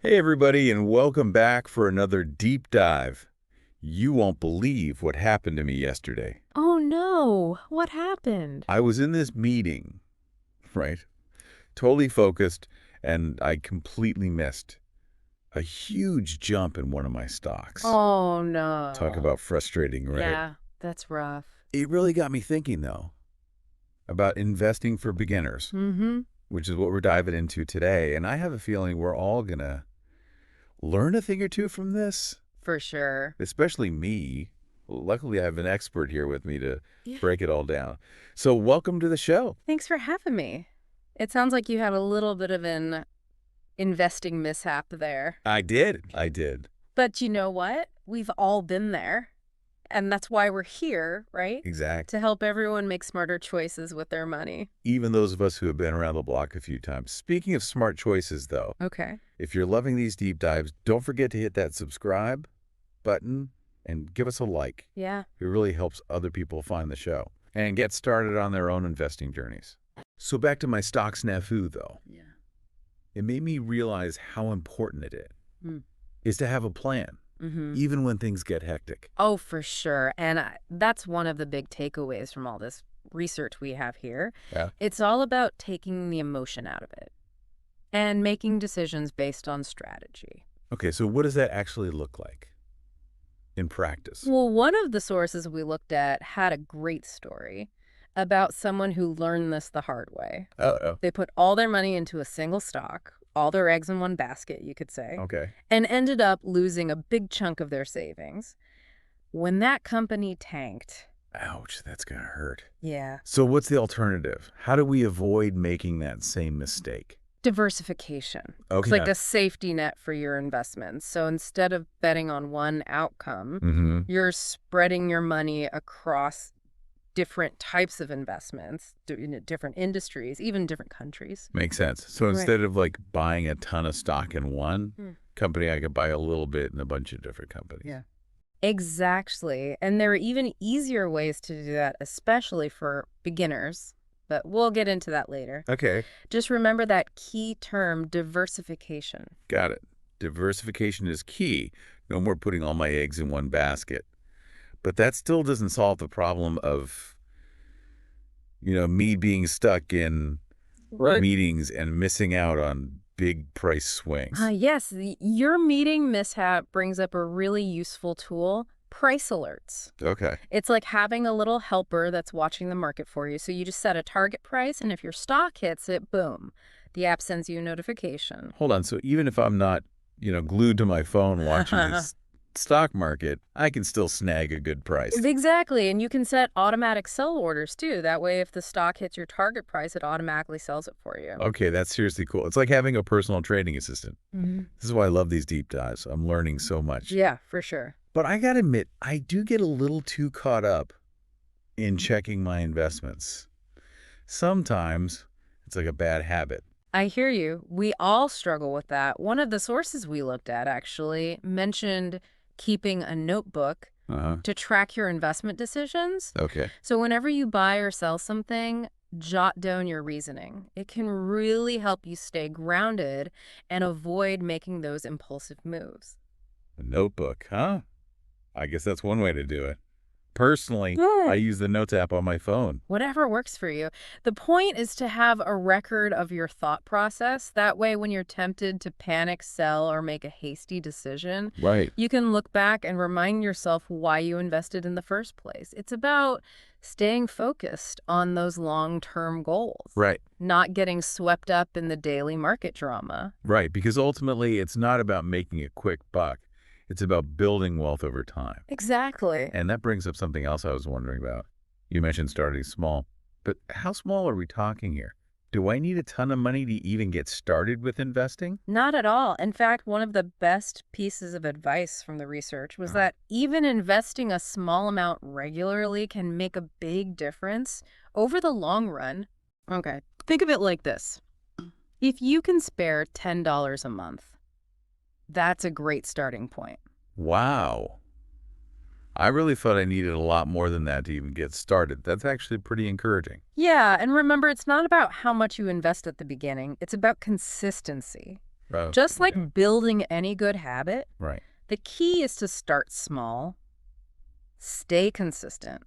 Hey, everybody, and welcome back for another deep dive. You won't believe what happened to me yesterday. Oh no, what happened? I was in this meeting, right? Totally focused, and I completely missed a huge jump in one of my stocks. Oh Talk no. about frustrating, right? Yeah, that's rough. It really got me thinking, though, about investing for beginners, Mm-hmm. which is what we're diving into today. And I have a feeling we're all going to learn a thing or two from this. For sure. Especially me. Luckily, I have an expert here with me to Yeah. break it all down. So welcome to the show. Thanks for having me. It sounds like you had a little bit of an investing mishap there. I did. But you know what? We've all been there. And that's why we're here, right? Exactly. To help everyone make smarter choices with their money. Even those of us who have been around the block a few times. Speaking of smart choices, though, Okay. if you're loving these deep dives, don't forget to hit that subscribe button and give us a like. Yeah. It really helps other people find the show and get started on their own investing journeys. So back to my stock snafu, though. Yeah. It made me realize how important it is to have a plan, Mm-hmm. even when things get hectic. Oh, for sure. And that's one of the big takeaways from all this research we have here. Yeah. It's all about taking the emotion out of it and making decisions based on strategy. Okay, so what does that actually look like in practice? Well, one of the sources we looked at had a great story about someone who learned this the hard way. Uh-oh. They put all their money into a single stock, all their eggs in one basket, you could say, Okay. and ended up losing a big chunk of their savings. When that company tanked, Ouch, that's going to hurt. yeah, So what's the alternative? How do we avoid making that same mistake? diversification. Okay. It's like a safety net for your investments. So instead of betting on one outcome, Mm-hmm. you're spreading your money across different types of investments, in different industries, even different countries. Makes sense. So Right. instead of like buying a ton of stock in one Hmm. company, I could buy a little bit in a bunch of different companies. Yeah. Exactly. And there are even easier ways to do that, especially for beginners. But we'll get into that later. Okay. Just remember that key term, diversification. Got it. Diversification is key. No more putting all my eggs in one basket. But that still doesn't solve the problem of, me being stuck in meetings and missing out on big price swings. Yes, your meeting mishap brings up a really useful tool, price alerts. Okay. It's like having a little helper that's watching the market for you. So you just set a target price, and if your stock hits it, boom, the app sends you a notification. Hold on. So even if I'm not, glued to my phone watching this stock market, I can still snag a good price. Exactly, and you can set automatic sell orders too. That way, if the stock hits your target price, it automatically sells it for you. Okay, that's seriously cool. It's like having a personal trading assistant. Mm-hmm. This is why I love these deep dives. I'm learning so much. Yeah, for sure. But I gotta admit, I do get a little too caught up in checking my investments. Sometimes it's like a bad habit. I hear you. We all struggle with that. One of the sources we looked at actually mentioned keeping a notebook to track your investment decisions. Okay. So whenever you buy or sell something, jot down your reasoning. It can really help you stay grounded and avoid making those impulsive moves. A notebook, huh? I guess that's one way to do it. Personally, I use the Notes app on my phone. Whatever works for you. The point is to have a record of your thought process. That way, when you're tempted to panic, sell, or make a hasty decision, Right. you can look back and remind yourself why you invested in the first place. It's about staying focused on those long-term goals. Right. Not getting swept up in the daily market drama. Right, because ultimately it's not about making a quick buck. It's about building wealth over time. Exactly. And that brings up something else I was wondering about. You mentioned starting small, but how small are we talking here? Do I need a ton of money to even get started with investing? Not at all. In fact, one of the best pieces of advice from the research was that even investing a small amount regularly can make a big difference over the long run. Okay, think of it like this. If you can spare $10 a month, that's a great starting point. Wow. I really thought I needed a lot more than that to even get started. That's actually pretty encouraging. Yeah, and remember, it's not about how much you invest at the beginning. It's about consistency. Oh, Just yeah. like building any good habit, Right. the key is to start small, stay consistent,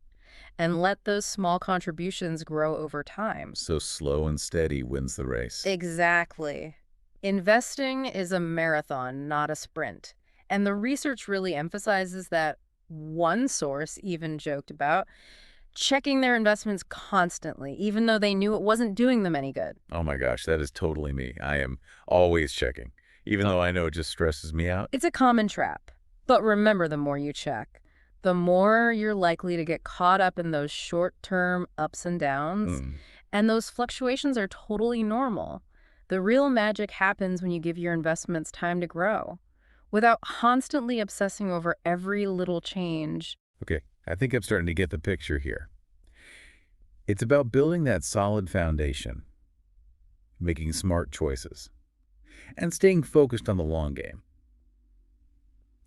and let those small contributions grow over time. So slow and steady wins the race. Exactly. Investing is a marathon, not a sprint. And the research really emphasizes that. One source even joked about checking their investments constantly, even though they knew it wasn't doing them any good. Oh my gosh, that is totally me. I am always checking, even though I know it just stresses me out. It's a common trap. But remember, the more you check, the more you're likely to get caught up in those short-term ups and downs. Mm. And those fluctuations are totally normal. The real magic happens when you give your investments time to grow without constantly obsessing over every little change. Okay, I think I'm starting to get the picture here. It's about building that solid foundation, making smart choices, and staying focused on the long game.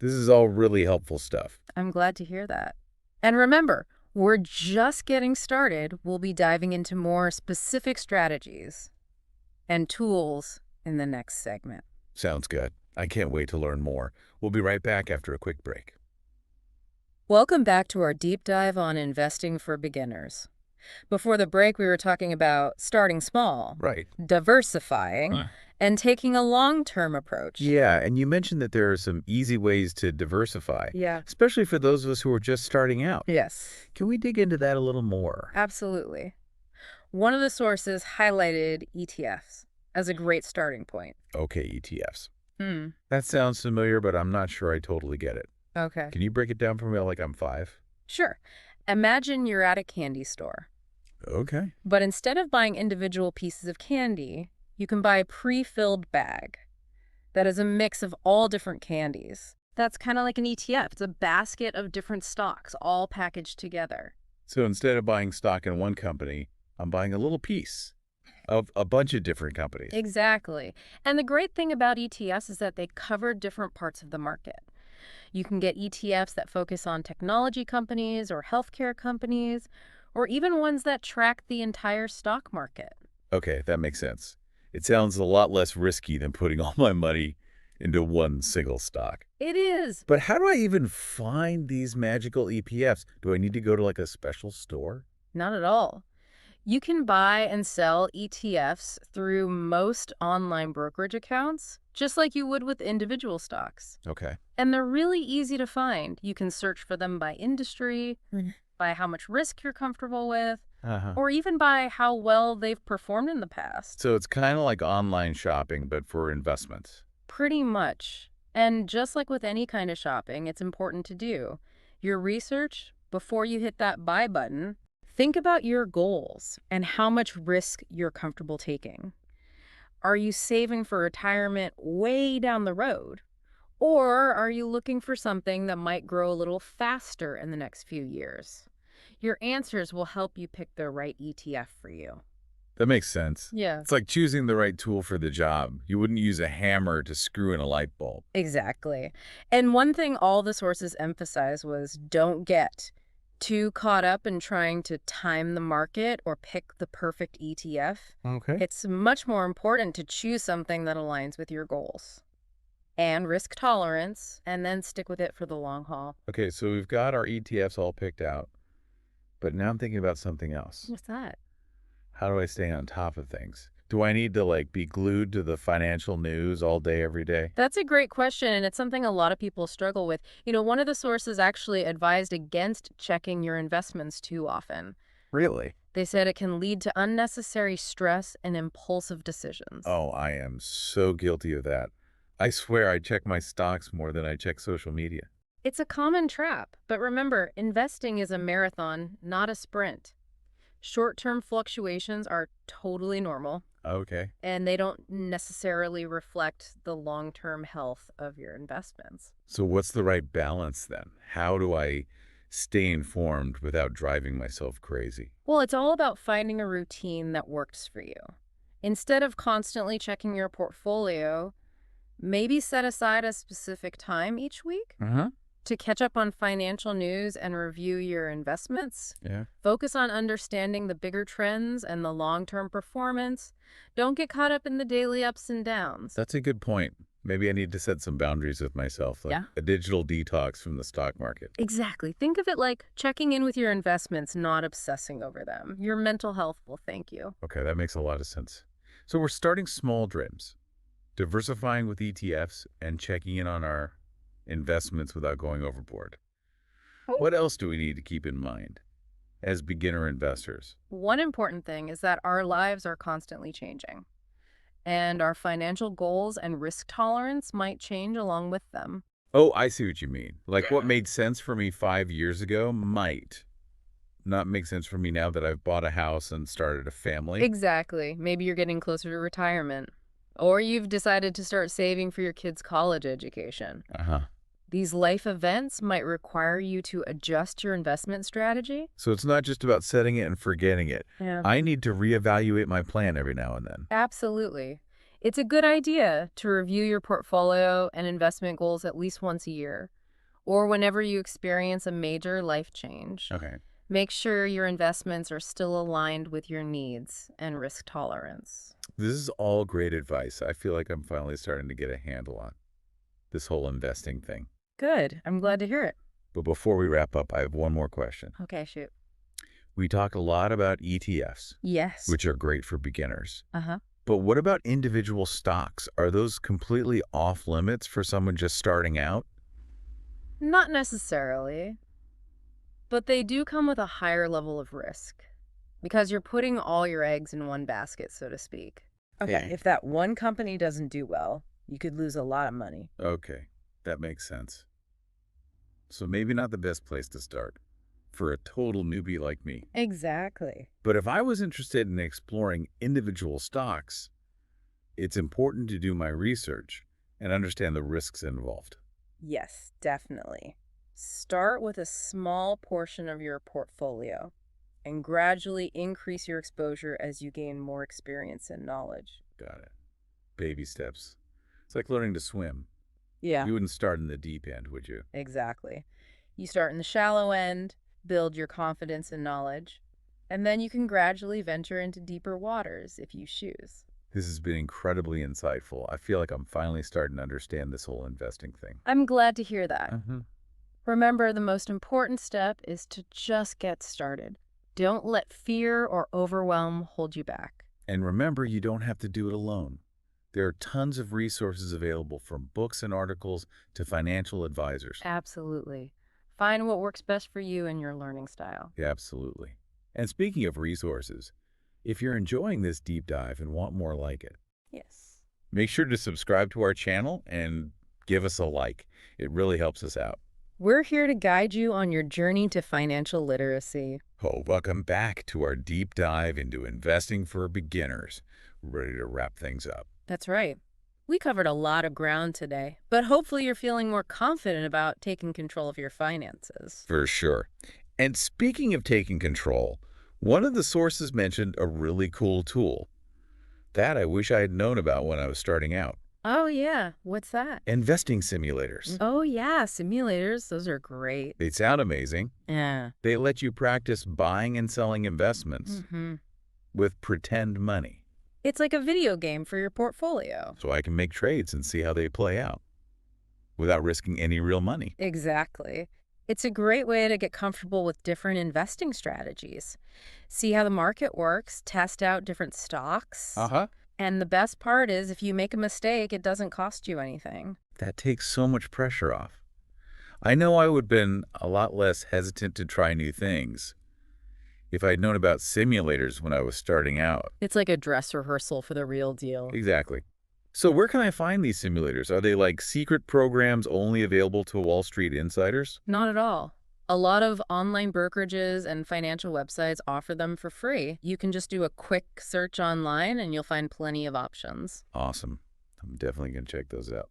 This is all really helpful stuff. I'm glad to hear that. And remember, we're just getting started. We'll be diving into more specific strategies and tools in the next segment. Sounds good. I can't wait to learn more. We'll be right back after a quick break. Welcome back to our deep dive on investing for beginners. Before the break, we were talking about starting small, Right. diversifying, and taking a long-term approach. Yeah, and you mentioned that there are some easy ways to diversify, Yeah. especially for those of us who are just starting out. Yes, Can we dig into that a little more? absolutely. One of the sources highlighted ETFs as a great starting point. Okay, ETFs. Hmm. That sounds familiar, but I'm not sure I totally get it. Okay. Can you break it down for me like I'm 5? Sure. Imagine you're at a candy store, Okay. but instead of buying individual pieces of candy, you can buy a pre-filled bag that is a mix of all different candies. That's kind of like an ETF. It's a basket of different stocks all packaged together. So instead of buying stock in one company, I'm buying a little piece of a bunch of different companies. Exactly. And the great thing about ETFs is that they cover different parts of the market. You can get ETFs that focus on technology companies or healthcare companies, or even ones that track the entire stock market. Okay, that makes sense. It sounds a lot less risky than putting all my money into one single stock. It is. But how do I even find these magical ETFs? Do I need to go to like a special store? Not at all. You can buy and sell ETFs through most online brokerage accounts, just like you would with individual stocks. Okay. And they're really easy to find. You can search for them by industry, by how much risk you're comfortable with, Uh-huh. or even by how well they've performed in the past. So it's kind of like online shopping, but for investments. Pretty much. And just like with any kind of shopping, it's important to do your research before you hit that buy button. Think about your goals and how much risk you're comfortable taking. Are you saving for retirement way down the road? Or are you looking for something that might grow a little faster in the next few years? Your answers will help you pick the right ETF for you. That makes sense. Yeah. It's like choosing the right tool for the job. You wouldn't use a hammer to screw in a light bulb. Exactly. And one thing all the sources emphasized was don't get too caught up in trying to time the market or pick the perfect ETF. Okay. It's much more important to choose something that aligns with your goals and risk tolerance, and then stick with it for the long haul. Okay, so we've got our ETFs all picked out, but now I'm thinking about something else. What's that? How do I stay on top of things? Do I need to like be glued to the financial news all day, every day? That's a great question, and it's something a lot of people struggle with. One of the sources actually advised against checking your investments too often. Really? They said it can lead to unnecessary stress and impulsive decisions. Oh, I am so guilty of that. I swear I check my stocks more than I check social media. It's a common trap, but remember, investing is a marathon, not a sprint. Short-term fluctuations are totally normal, Okay. and they don't necessarily reflect the long-term health of your investments. So what's the right balance then? How do I stay informed without driving myself crazy? Well, it's all about finding a routine that works for you. Instead of constantly checking your portfolio, maybe set aside a specific time each week. Uh-huh. To catch up on financial news and review your investments, Yeah. focus on understanding the bigger trends and the long-term performance. Don't get caught up in the daily ups and downs. That's a good point. Maybe I need to set some boundaries with myself, like Yeah. a digital detox from the stock market. Exactly. Think of it like checking in with your investments, not obsessing over them. Your mental health will thank you. Okay, that makes a lot of sense. So we're starting small drips, diversifying with ETFs, and checking in on our investments without going overboard. What else do we need to keep in mind as beginner investors? One important thing is that our lives are constantly changing, and our financial goals and risk tolerance might change along with them. Oh, I see what you mean. Like what made sense for me 5 years ago might not make sense for me now that I've bought a house and started a family. Exactly. Maybe you're getting closer to retirement, or you've decided to start saving for your kids' college education. Uh-huh. These life events might require you to adjust your investment strategy. So it's not just about setting it and forgetting it. Yeah. I need to reevaluate my plan every now and then. Absolutely. It's a good idea to review your portfolio and investment goals at least once a year, or whenever you experience a major life change. Okay. Make sure your investments are still aligned with your needs and risk tolerance. This is all great advice. I feel like I'm finally starting to get a handle on this whole investing thing. Good. I'm glad to hear it. But before we wrap up, I have one more question. Okay, shoot. We talk a lot about ETFs, Yes. which are great for beginners. Uh-huh. But what about individual stocks? Are those completely off limits for someone just starting out? Not necessarily, but they do come with a higher level of risk because you're putting all your eggs in one basket, so to speak. Okay. If that one company doesn't do well, you could lose a lot of money. Okay, that makes sense. So maybe not the best place to start for a total newbie like me. Exactly. But if I was interested in exploring individual stocks, it's important to do my research and understand the risks involved. Yes, definitely. Start with a small portion of your portfolio and gradually increase your exposure as you gain more experience and knowledge. Got it. Baby steps. It's like learning to swim. Yeah, You wouldn't start in the deep end, would you? exactly. You start in the shallow end, build your confidence and knowledge, and then you can gradually venture into deeper waters if you choose. This has been incredibly insightful. I feel like I'm finally starting to understand this whole investing thing. I'm glad to hear that. Mm-hmm. Remember, the most important step is to just get started. Don't let fear or overwhelm hold you back. And remember, you don't have to do it alone. There are tons of resources available from books and articles to financial advisors. Absolutely. Find what works best for you and your learning style. Yeah, absolutely. And speaking of resources, if you're enjoying this deep dive and want more like it, Yes. make sure to subscribe to our channel and give us a like. It really helps us out. We're here to guide you on your journey to financial literacy. Oh, welcome back to our deep dive into investing for beginners. We're ready to wrap things up. That's right. We covered a lot of ground today, but hopefully you're feeling more confident about taking control of your finances. For sure. And speaking of taking control, one of the sources mentioned a really cool tool. That I wish I had known about when I was starting out. Oh, yeah. What's that? Investing simulators. Oh, yeah. Simulators. Those are great. They sound amazing. Yeah. They let you practice buying and selling investments Mm-hmm. with pretend money. It's like a video game for your portfolio. So I can make trades and see how they play out without risking any real money. Exactly. It's a great way to get comfortable with different investing strategies. See how the market works, test out different stocks. Uh-huh. And the best part is if you make a mistake, it doesn't cost you anything. That takes so much pressure off. I know I would have been a lot less hesitant to try new things if I'd known about simulators when I was starting out. It's like a dress rehearsal for the real deal. Exactly. So where can I find these simulators? Are they like secret programs only available to Wall Street insiders? Not at all. A lot of online brokerages and financial websites offer them for free. You can just do a quick search online and you'll find plenty of options. Awesome. I'm definitely going to check those out.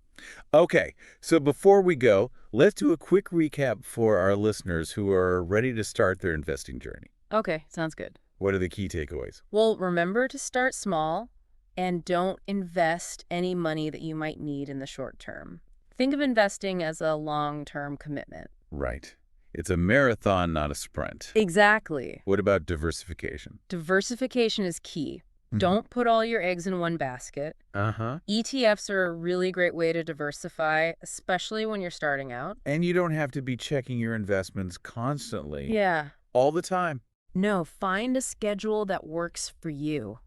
Okay, so before we go, let's do a quick recap for our listeners who are ready to start their investing journey. Okay, sounds good. What are the key takeaways? Well, remember to start small and don't invest any money that you might need in the short term. Think of investing as a long-term commitment. Right. It's a marathon, not a sprint. Exactly. What about diversification? Diversification is key. Mhm. Don't put all your eggs in one basket. Uh-huh. ETFs are a really great way to diversify, especially when you're starting out. And you don't have to be checking your investments constantly. Yeah. All the time. No, find a schedule that works for you.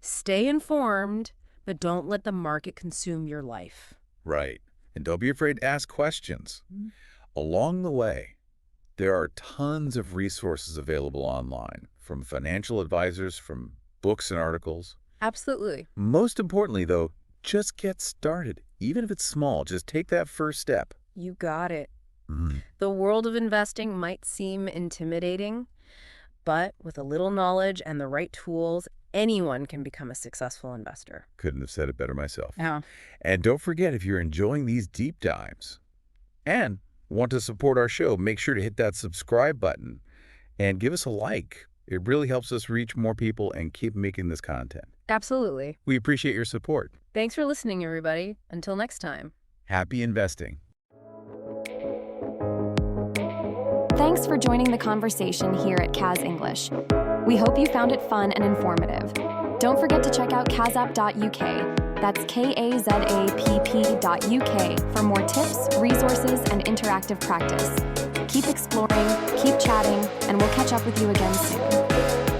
Stay informed, but don't let the market consume your life. Right. And don't be afraid to ask questions. Along the way, there are tons of resources available online, from financial advisors, from books and articles. Absolutely. Most importantly, though, just get started. Even if it's small, just take that first step. You got it. Mm. The world of investing might seem intimidating, but with a little knowledge and the right tools, anyone can become a successful investor. Couldn't have said it better myself. Yeah. And don't forget, if you're enjoying these deep dives and want to support our show, make sure to hit that subscribe button and give us a like. It really helps us reach more people and keep making this content. Absolutely. We appreciate your support. Thanks for listening, everybody. Until next time. Happy investing. Thanks for joining the conversation here at Kaz English. We hope you found it fun and informative. Don't forget to check out kazapp.uk. That's kazapp.uk for more tips, resources, and interactive practice. Keep exploring, keep chatting, and we'll catch up with you again soon.